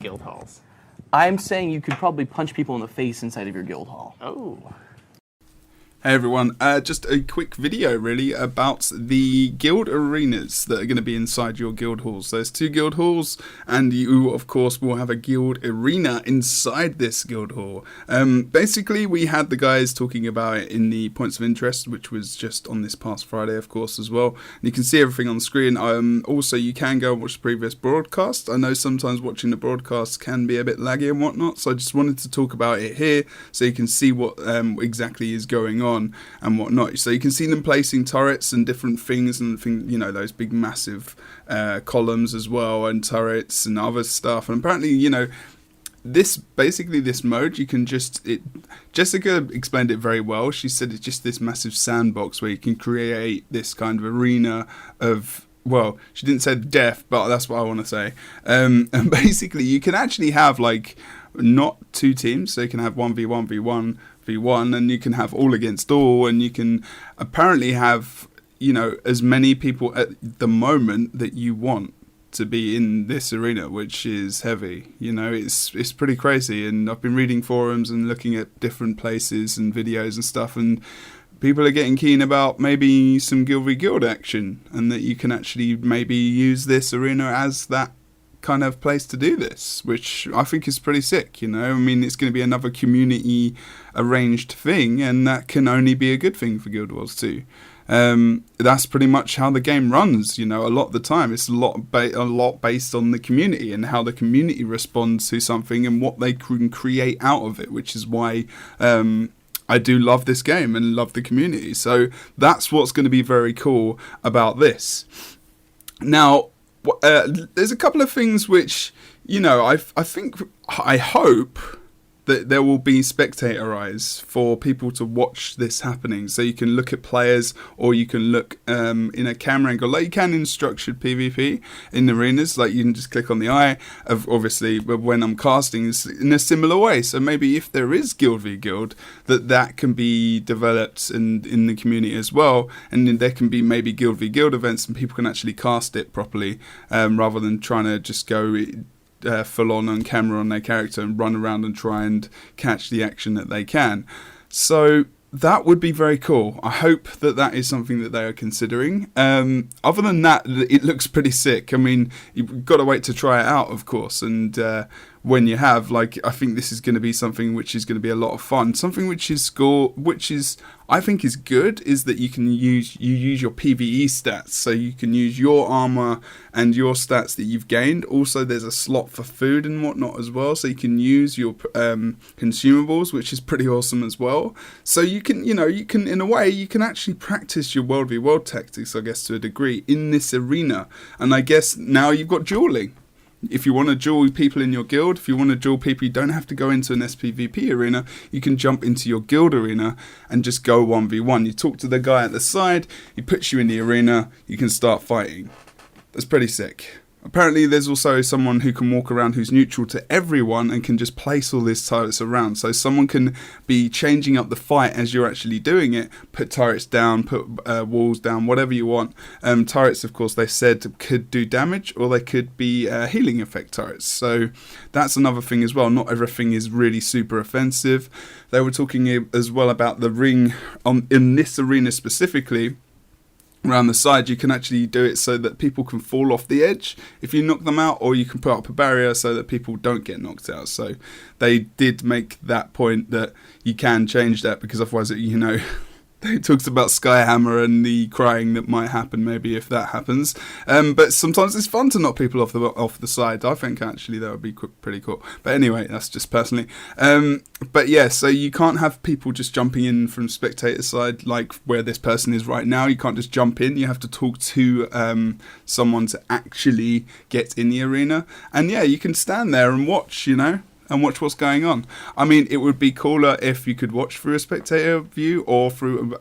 guild halls? I'm saying you could probably punch people in the face inside of your guild hall. Oh. Hey everyone, just a quick video really about the guild arenas that are going to be inside your guild halls. There's 2 guild halls and you of course will have a guild arena inside this guild hall. Basically we had the guys talking about it in the points of interest, which was just on this past Friday of course as well. And you can see everything on the screen. Also you can go and watch the previous broadcast. I know sometimes watching the broadcast can be a bit laggy and whatnot, so I just wanted to talk about it here so you can see what exactly is going on and whatnot. So you can see them placing turrets and different things and those big massive columns as well, and turrets and other stuff. And apparently, this mode you can Jessica explained it very well. She said it's just this massive sandbox where you can create this kind of arena of, well, she didn't say death, but that's what I want to say. And basically you can actually have not 2 teams, so you can have 1v1 v1, and you can have all against all, and you can apparently have as many people at the moment that you want to be in this arena, which is heavy. It's pretty crazy. And I've been reading forums and looking at different places and videos and stuff, and people are getting keen about maybe some guild v guild action, and that you can actually maybe use this arena as that kind of place to do this, which I think is pretty sick. It's going to be another community arranged thing, and that can only be a good thing for Guild Wars 2. That's pretty much how the game runs. A lot of the time it's a lot based on the community and how the community responds to something and what they can create out of it, which is why I do love this game and love the community. So that's what's going to be very cool about this. Now, there's a couple of things which, I hope that there will be spectator eyes for people to watch this happening. So you can look at players, or you can look in a camera angle, like you can in structured PvP in arenas. Like you can just click on the eye, obviously, but when I'm casting it's in a similar way. So maybe if there is Guild v Guild, that can be developed in the community as well. And then there can be maybe Guild v Guild events and people can actually cast it properly, rather than trying to just go full on camera on their character and run around and try and catch the action that they can. So that would be very cool. I hope that is something that they are considering. Other than that, it looks pretty sick. You've got to wait to try it out, of course, and when you have, I think this is going to be something which is going to be a lot of fun. Something which I think is good is that you use your PvE stats, so you can use your armor and your stats that you've gained. Also, there's a slot for food and whatnot as well, so you can use your consumables, which is pretty awesome as well. So you can in a way you can actually practice your world v world tactics, I guess, to a degree in this arena. And I guess now you've got dueling. If you want to duel people in your guild, if you want to duel people, you don't have to go into an SPVP arena. You can jump into your guild arena and just go 1v1. You talk to the guy at the side, he puts you in the arena, you can start fighting. That's pretty sick. Apparently there's also someone who can walk around who's neutral to everyone and can just place all these turrets around. So someone can be changing up the fight as you're actually doing it, put turrets down, put walls down, whatever you want. Turrets, of course, they said could do damage, or they could be healing effect turrets. So that's another thing as well. Not everything is really super offensive. They were talking as well about the ring in this arena specifically. Around the side, you can actually do it so that people can fall off the edge if you knock them out, or you can put up a barrier so that people don't get knocked out. So they did make that point that you can change that, because otherwise, it talks about Skyhammer and the crying that might happen maybe if that happens. But sometimes it's fun to knock people off the side. I think actually that would be pretty cool. But anyway, that's just personally. But yeah, so you can't have people just jumping in from spectator side like where this person is right now. You can't just jump in. You have to talk to someone to actually get in the arena. And yeah, you can stand there and watch, and watch what's going on. It would be cooler if you could watch through a spectator view or through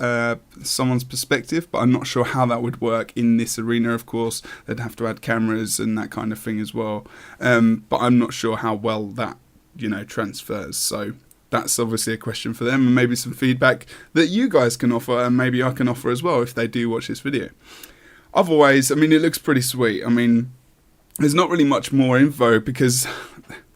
someone's perspective, but I'm not sure how that would work in this arena. Of course, they'd have to add cameras and that kind of thing as well. But I'm not sure how well that, transfers. So that's obviously a question for them, and maybe some feedback that you guys can offer, and maybe I can offer as well if they do watch this video. Otherwise, it looks pretty sweet. there's not really much more info because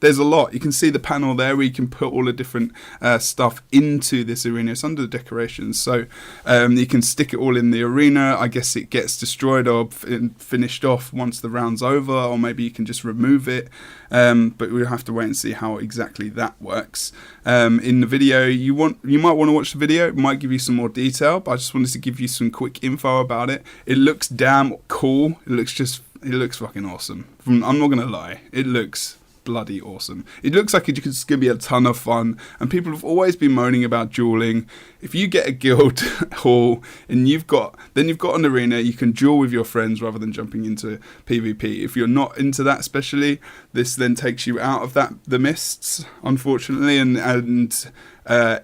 there's a lot. You can see the panel there where you can put all the different stuff into this arena. It's under the decorations, so you can stick it all in the arena. I guess it gets destroyed or finished off once the round's over, or maybe you can just remove it. But we'll have to wait and see how exactly that works. In the video, you might want to watch the video. It might give you some more detail, but I just wanted to give you some quick info about it. It looks damn cool. It looks fucking awesome. I'm not gonna lie. It looks bloody awesome. It looks like it's going to be a ton of fun, and people have always been moaning about dueling. If you get a guild hall and you've got an arena, you can duel with your friends rather than jumping into PvP. If you're not into that especially, this then takes you out of the mists, unfortunately, and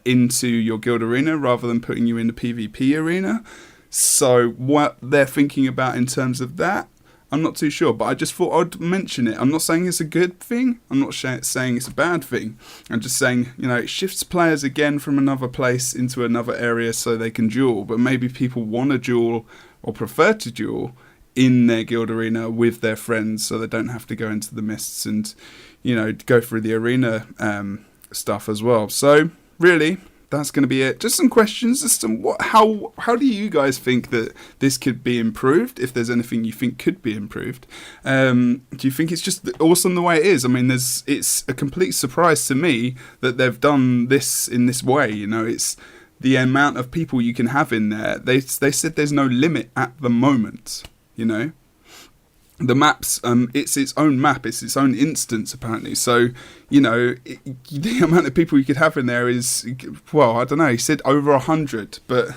into your guild arena rather than putting you in the PvP arena. So what they're thinking about in terms of that, I'm not too sure, but I just thought I'd mention it. I'm not saying it's a good thing. I'm not saying it's a bad thing. I'm just saying, it shifts players again from another place into another area so they can duel. But maybe people want to duel or prefer to duel in their guild arena with their friends so they don't have to go into the mists and, go through the arena stuff as well. So, really, that's going to be it. Just some questions. How do you guys think that this could be improved? If there's anything you think could be improved, do you think it's just awesome the way it is? I mean, it's a complete surprise to me that they've done this in this way. It's the amount of people you can have in there. They said there's no limit at the moment. The maps, it's its own map, it's its own instance apparently. So, the amount of people you could have in there is, well, I don't know. He said over 100, but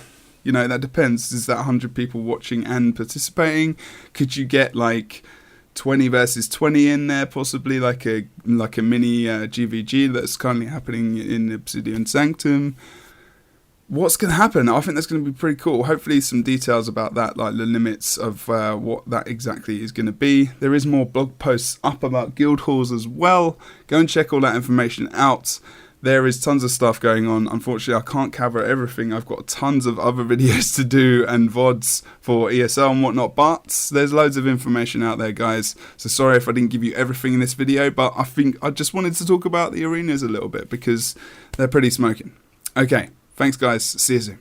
that depends. Is that 100 people watching and participating? Could you get like 20 versus 20 in there, possibly like a mini GVG that's currently happening in Obsidian Sanctum? What's going to happen? I think that's going to be pretty cool. Hopefully some details about that, like the limits of what that exactly is going to be. There is more blog posts up about guild halls as well. Go and check all that information out. There is tons of stuff going on. Unfortunately, I can't cover everything. I've got tons of other videos to do and VODs for ESL and whatnot, but there's loads of information out there, guys. So sorry if I didn't give you everything in this video, but I think I just wanted to talk about the arenas a little bit because they're pretty smoking. Okay. Thanks, guys. See you soon.